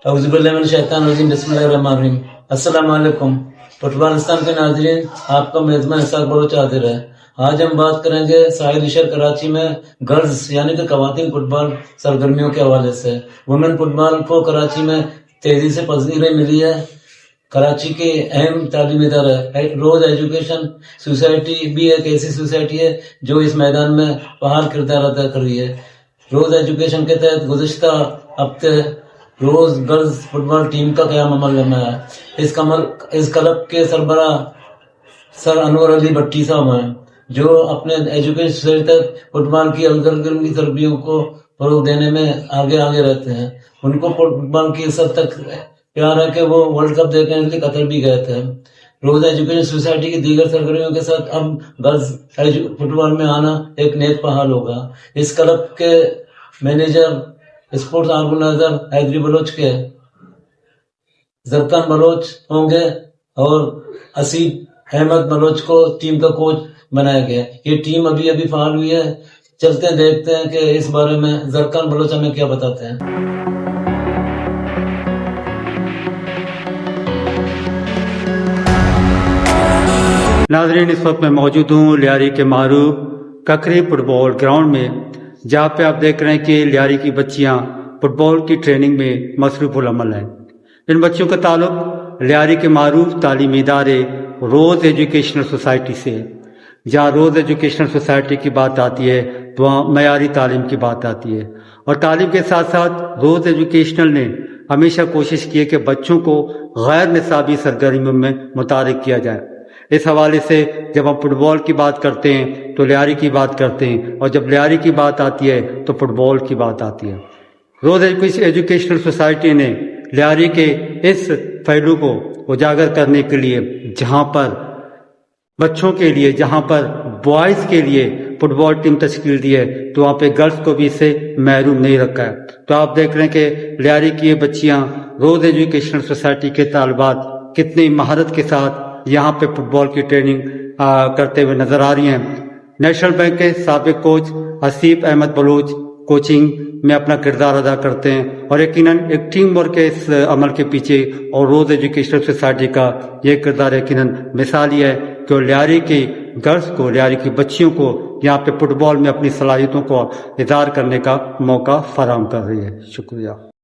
اعوذ باللہ من الشیطان الرجیم بسم اللہ الرحمن الرحیم۔ السلام علیکم فٹبالستان کے ناظرین، آپ کا میزبان اسحاق بلوچ حاضر ہے۔ آج ہم بات کریں گے ساحلی شہر کراچی میں گرلز یعنی کہ خواتین فٹ بال سرگرمیوں کے حوالے سے۔ وومن فٹ بال کو کراچی میں تیزی سے پذیرائی ملی ہے۔ کراچی کے اہم تعلیمی ادارہ روز ایجوکیشن سوسائٹی بھی ایک ایسی سوسائٹی ہے جو اس میدان میں فعال کردار ادا کر رہی ہے۔ روز ایجوکیشن کے تحت گزشتہ ہفتے روز گرلز فٹ بال ٹیم کا قیام عمل میں ہے۔ اس کلب کے سربراہ سر انور علی بٹی صاحب ہیں، جو اپنے ایجوکیشن سوسائٹی تک فٹ بال کی الگرگرمی تربیتوں کو فروغ دینے میں آگے رہتے ہیں۔ ان کو فٹ بال کی اس حد تک پیار ہے کہ وہ ورلڈ کپ دیکھنے کے لیے قطر بھی گئے تھے۔ روز ایجوکیشن سوسائٹی کی دیگر سرگرمیوں کے ساتھ اب گرلز فٹ بال میں آنا ایک نیک پہل ہوگا۔ اس کلب کے مینیجر اسپورٹس آرگنائزر حیدری بلوچ کے زرکان بلوچ ہوں گے اور اسیب احمد بلوچ کو ٹیم کا کوچ بنایا گیا۔ یہ ٹیم ابھی فعال ہوئی ہے۔ چلتے ہیں دیکھتے ہیں کہ اس بارے میں زرکان بلوچ ہمیں کیا بتاتے ہیں۔ ناظرین، اس وقت میں موجود ہوں لیاری کے معروف ککری فٹ بال گراؤنڈ میں، جہاں پہ آپ دیکھ رہے ہیں کہ لیاری کی بچیاں فٹ بال کی ٹریننگ میں مصروف العمل ہیں۔ ان بچوں کا تعلق لیاری کے معروف تعلیمی ادارے روز ایجوکیشنل سوسائٹی سے، جہاں روز ایجوکیشنل سوسائٹی کی بات آتی ہے تو وہاں معیاری تعلیم کی بات آتی ہے، اور تعلیم کے ساتھ ساتھ روز ایجوکیشنل نے ہمیشہ کوشش کی ہے کہ بچوں کو غیر نصابی سرگرمیوں میں متعارف کیا جائے۔ اس حوالے سے جب ہم فٹ بال کی بات کرتے ہیں تو لیاری کی بات کرتے ہیں، اور جب لیاری کی بات آتی ہے تو فٹ بال کی بات آتی ہے۔ روز ایجوکیشنل سوسائٹی نے لیاری کے اس پہلو کو اجاگر کرنے کے لیے جہاں پر بچوں کے لیے، جہاں پر بوائز کے لیے فٹ بال ٹیم تشکیل دی ہے، تو وہاں پہ گرلز کو بھی اس سے محروم نہیں رکھا ہے۔ تو آپ دیکھ رہے ہیں کہ لیاری کی یہ بچیاں روز ایجوکیشنل سوسائٹی کے طالبات کتنی مہارت کے ساتھ یہاں پہ فٹ بال کی ٹریننگ کرتے ہوئے نظر آ رہی ہیں۔ نیشنل بینک کے سابق کوچ اسیب احمد بلوچ کوچنگ میں اپنا کردار ادا کرتے ہیں، اور یقیناً ایک ٹیم ورک کے اس عمل کے پیچھے اور روز ایجوکیشنل سوسائٹی کا یہ کردار یقیناً مثالی ہے کہ لیاری کی گرلز کو، لیاری کی بچیوں کو یہاں پہ فٹ بال میں اپنی صلاحیتوں کو اظہار کرنے کا موقع فراہم کر رہی ہے۔ شکریہ۔